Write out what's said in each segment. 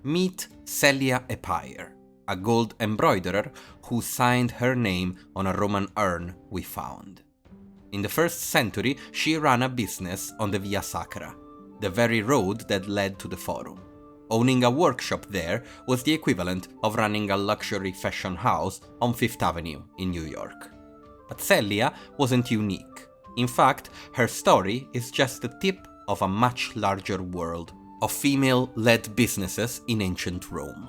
Meet Celia Epire, a gold embroiderer who signed her name on a Roman urn we found. In the 1st century, she ran a business on the Via Sacra, the very road that led to the Forum. Owning a workshop there was the equivalent of running a luxury fashion house on Fifth Avenue in New York. But Celia wasn't unique. In fact, her story is just the tip of a much larger world of female-led businesses in ancient Rome.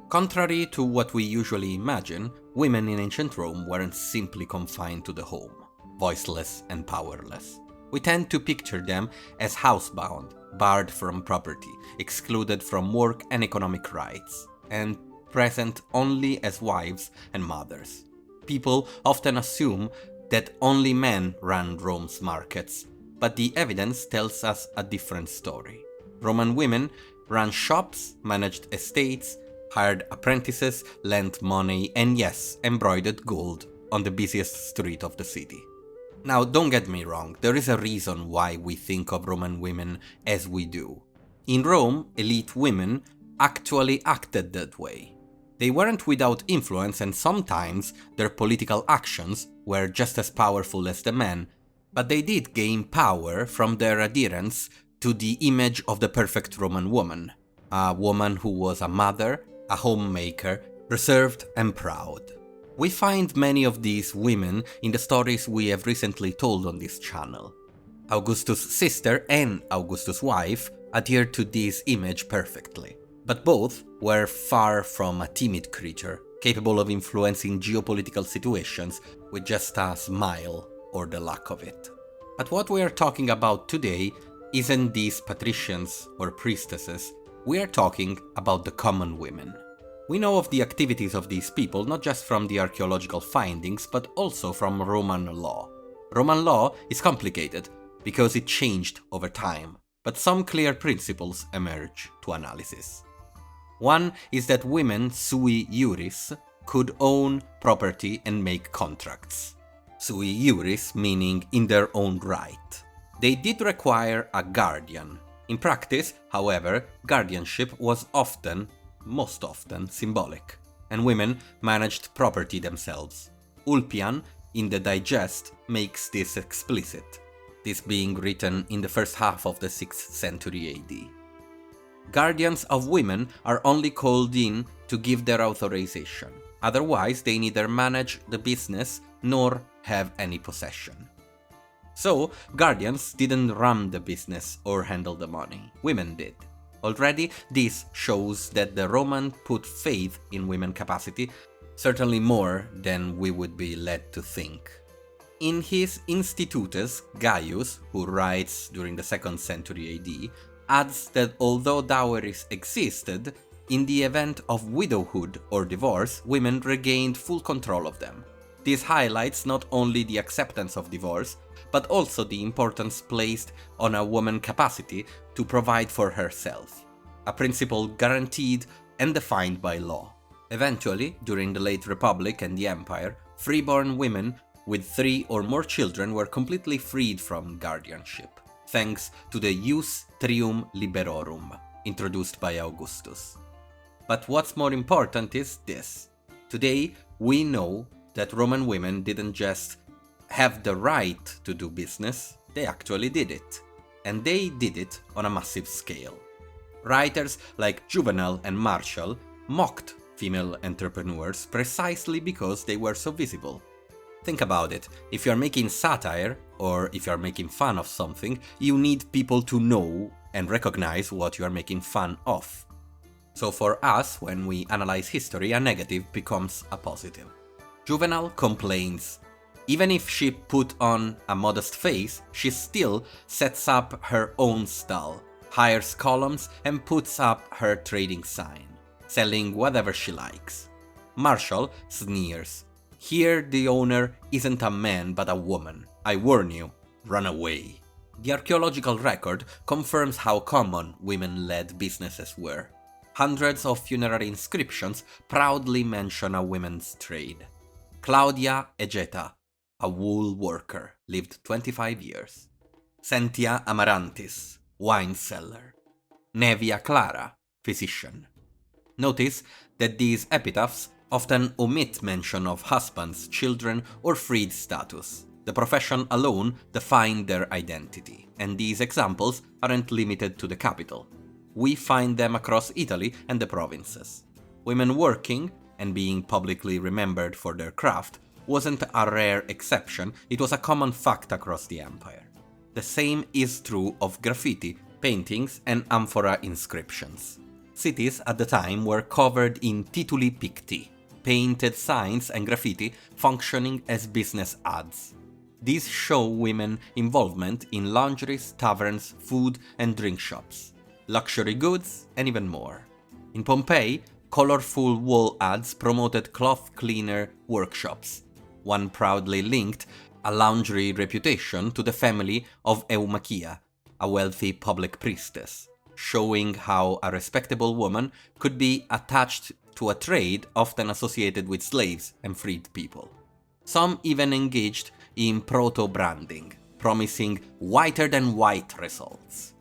Contrary to what we usually imagine, women in ancient Rome weren't simply confined to the home, voiceless and powerless. We tend to picture them as housebound, barred from property, excluded from work and economic rights, and present only as wives and mothers. People often assume that only men ran Rome's markets, but the evidence tells us a different story. Roman women ran shops, managed estates, hired apprentices, lent money, and yes, embroidered gold on the busiest street of the city. Now, don't get me wrong, there is a reason why we think of Roman women as we do. In Rome, elite women actually acted that way. They weren't without influence, and sometimes their political actions were just as powerful as the men, but they did gain power from their adherence to the image of the perfect Roman woman. A woman who was a mother, a homemaker, reserved and proud. We find many of these women in the stories we have recently told on this channel. Augustus' sister and Augustus' wife adhered to this image perfectly, but both were far from a timid creature, capable of influencing geopolitical situations with just a smile or the lack of it. But what we are talking about today isn't these patricians or priestesses, we are talking about the common women. We know of the activities of these people not just from the archaeological findings, but also from Roman law. Roman law is complicated because it changed over time, but some clear principles emerge to analysis. One is that women sui iuris could own property and make contracts. Sui iuris meaning in their own right. They did require a guardian. In practice, however, guardianship was most often symbolic, and women managed property themselves. Ulpian, in the Digest, makes this explicit, this being written in the first half of the 6th century AD. Guardians of women are only called in to give their authorization, otherwise they neither manage the business nor have any possession. So, guardians didn't run the business or handle the money, women did. Already, this shows that the Romans put faith in women's capacity, certainly more than we would be led to think. In his Institutes, Gaius, who writes during the 2nd century AD, adds that although dowries existed, in the event of widowhood or divorce, women regained full control of them. This highlights not only the acceptance of divorce, but also the importance placed on a woman's capacity to provide for herself, a principle guaranteed and defined by law. Eventually, during the late Republic and the Empire, freeborn women with 3 or more children were completely freed from guardianship, thanks to the Jus Trium Liberorum, introduced by Augustus. But what's more important is this. Today, we know that Roman women didn't just have the right to do business, they actually did it. And they did it on a massive scale. Writers like Juvenal and Martial mocked female entrepreneurs precisely because they were so visible. Think about it, if you're making satire, or if you're making fun of something, you need people to know and recognize what you are making fun of. So for us, when we analyze history, a negative becomes a positive. Juvenal complains, even if she put on a modest face, she still sets up her own stall, hires columns and puts up her trading sign, selling whatever she likes. Martial sneers, here the owner isn't a man but a woman. I warn you, run away. The archaeological record confirms how common women-led businesses were. Hundreds of funerary inscriptions proudly mention a women's trade. Claudia Egeta, a wool worker, lived 25 years. Sentia Amarantis, wine seller. Nevia Clara, physician. Notice that these epitaphs often omit mention of husbands, children, or freed status. The profession alone defined their identity, and these examples aren't limited to the capital. We find them across Italy and the provinces. Women working and being publicly remembered for their craft wasn't a rare exception, it was a common fact across the empire. The same is true of graffiti, paintings, and amphora inscriptions. Cities at the time were covered in tituli picti, painted signs and graffiti functioning as business ads. These show women involvement in laundries, taverns, food and drink shops, luxury goods, and even more. In Pompeii, colorful wall ads promoted cloth cleaner workshops. One proudly linked a laundry reputation to the family of Eumachia, a wealthy public priestess, showing how a respectable woman could be attached to a trade often associated with slaves and freed people. Some even engaged in proto-branding, promising whiter-than-white results.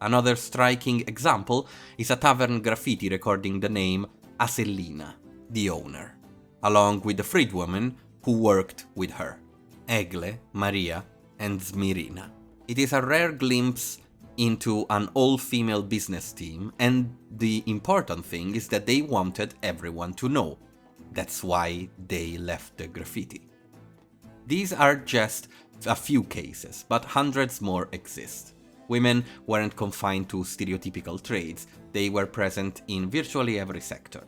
Another striking example is a tavern graffiti recording the name Asellina, the owner, along with the freedwomen who worked with her, Egle, Maria, and Smirina. It is a rare glimpse into an all-female business team, and the important thing is that they wanted everyone to know. That's why they left the graffiti. These are just a few cases, but hundreds more exist. Women weren't confined to stereotypical trades, they were present in virtually every sector.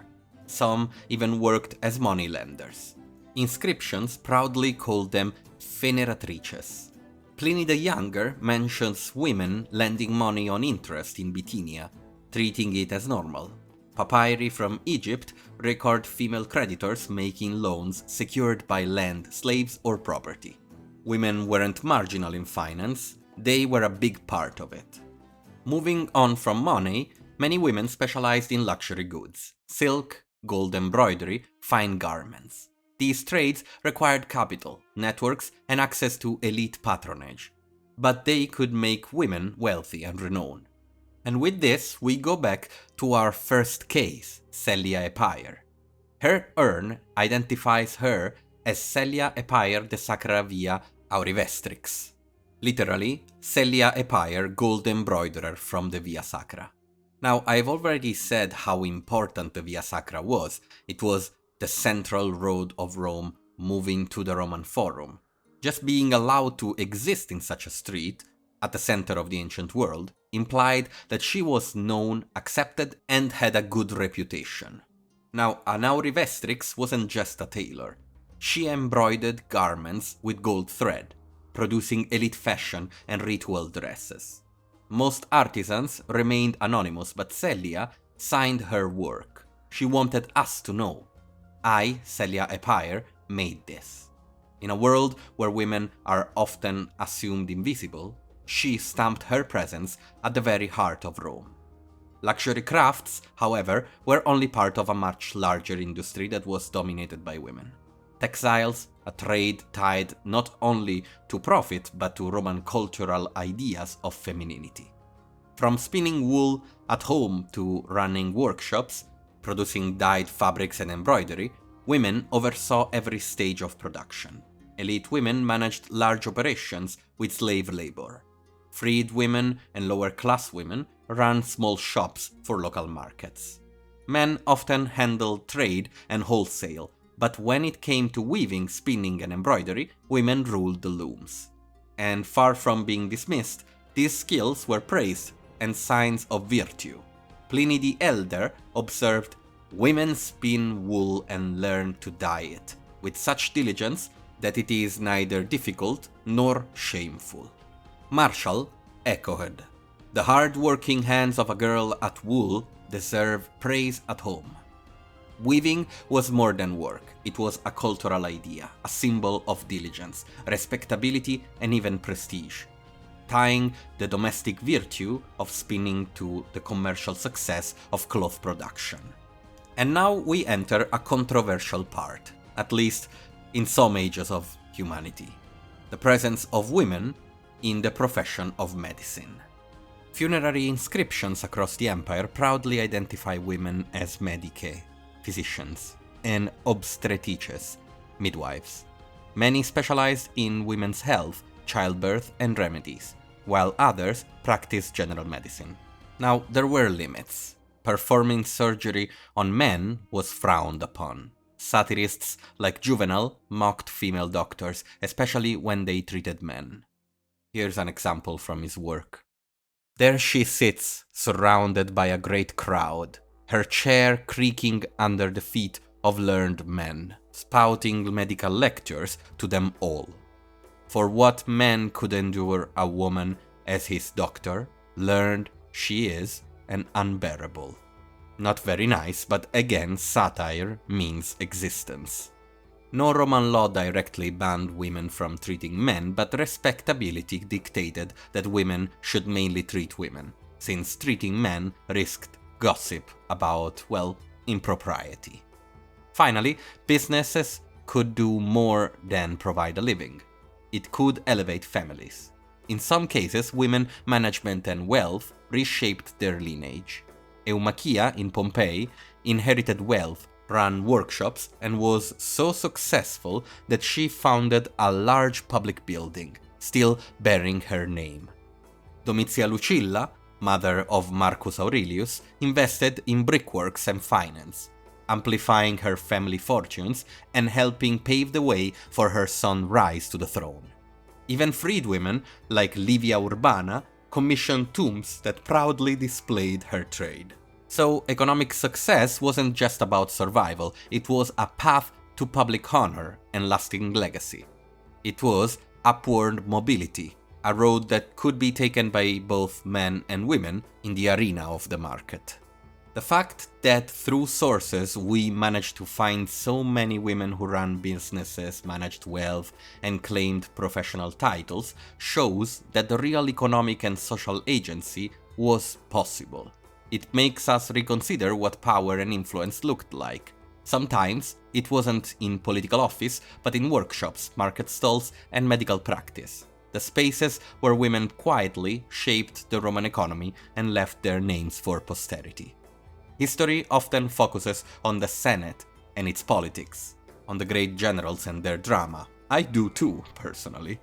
Some even worked as moneylenders. Inscriptions proudly called them feneratrices. Pliny the Younger mentions women lending money on interest in Bithynia, treating it as normal. Papyri from Egypt record female creditors making loans secured by land, slaves, or property. Women weren't marginal in finance, they were a big part of it. Moving on from money, many women specialized in luxury goods, silk, gold embroidery, fine garments. These trades required capital, networks, and access to elite patronage, but they could make women wealthy and renowned. And with this, we go back to our first case, Celia Epire. Her urn identifies her as Celia Epire de Sacra Via Aurivestrix. Literally, Celia Epire, gold embroiderer from the Via Sacra. Now, I've already said how important the Via Sacra was. It was the central road of Rome moving to the Roman Forum. Just being allowed to exist in such a street, at the center of the ancient world, implied that she was known, accepted, and had a good reputation. Now, an aurivestrix wasn't just a tailor. She embroidered garments with gold thread, producing elite fashion and ritual dresses. Most artisans remained anonymous, but Celia signed her work. She wanted us to know. I, Celia Epire, made this. In a world where women are often assumed invisible, she stamped her presence at the very heart of Rome. Luxury crafts, however, were only part of a much larger industry that was dominated by women. Textiles, a trade tied not only to profit but to Roman cultural ideas of femininity. From spinning wool at home to running workshops, producing dyed fabrics and embroidery, women oversaw every stage of production. Elite women managed large operations with slave labor. Freed women and lower-class women ran small shops for local markets. Men often handled trade and wholesale, but when it came to weaving, spinning, and embroidery, women ruled the looms. And far from being dismissed, these skills were praised and signs of virtue. Pliny the Elder observed, "Women spin wool and learn to dye it, with such diligence that it is neither difficult nor shameful." Martial echoed, "The hard-working hands of a girl at wool deserve praise at home." Weaving was more than work, it was a cultural idea, a symbol of diligence, respectability, and even prestige, tying the domestic virtue of spinning to the commercial success of cloth production. And now we enter a controversial part, at least in some ages of humanity: the presence of women in the profession of medicine. Funerary inscriptions across the empire proudly identify women as medicae, physicians, and obstetrices, midwives. Many specialized in women's health, childbirth, and remedies, while others practiced general medicine. Now, there were limits. Performing surgery on men was frowned upon. Satirists like Juvenal mocked female doctors, especially when they treated men. Here's an example from his work. There she sits, surrounded by a great crowd, her chair creaking under the feet of learned men, spouting medical lectures to them all. For what man could endure a woman as his doctor, learned she is, and unbearable. Not very nice, but again, satire means existence. No Roman law directly banned women from treating men, but respectability dictated that women should mainly treat women, since treating men risked gossip about, well, impropriety. Finally, businesses could do more than provide a living. It could elevate families. In some cases, women, management, and wealth reshaped their lineage. Eumachia in Pompeii inherited wealth, ran workshops, and was so successful that she founded a large public building, still bearing her name. Domitia Lucilla, mother of Marcus Aurelius, invested in brickworks and finance, amplifying her family fortunes and helping pave the way for her son's rise to the throne. Even freedwomen, like Livia Urbana, commissioned tombs that proudly displayed her trade. So economic success wasn't just about survival, it was a path to public honor and lasting legacy. It was upward mobility, a road that could be taken by both men and women in the arena of the market. The fact that through sources we managed to find so many women who ran businesses, managed wealth, and claimed professional titles shows that the real economic and social agency was possible. It makes us reconsider what power and influence looked like. Sometimes it wasn't in political office, but in workshops, market stalls, and medical practice. The spaces where women quietly shaped the Roman economy and left their names for posterity. History often focuses on the Senate and its politics, on the great generals and their drama. I do too, personally.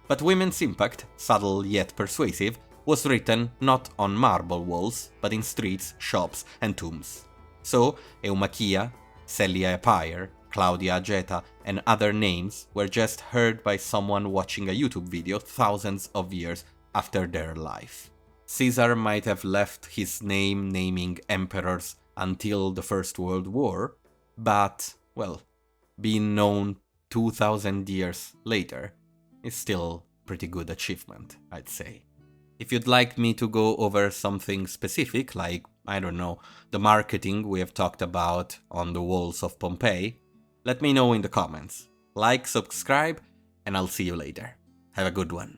But women's impact, subtle yet persuasive, was written not on marble walls, but in streets, shops, and tombs. So, Eumachia, Celia Epire, Claudia Ageta, and other names were just heard by someone watching a YouTube video thousands of years after their life. Caesar might have left his name naming emperors until the First World War, but, well, being known 2000 years later is still a pretty good achievement, I'd say. If you'd like me to go over something specific, like, I don't know, the marketing we have talked about on the walls of Pompeii, let me know in the comments. Like, subscribe, and I'll see you later. Have a good one.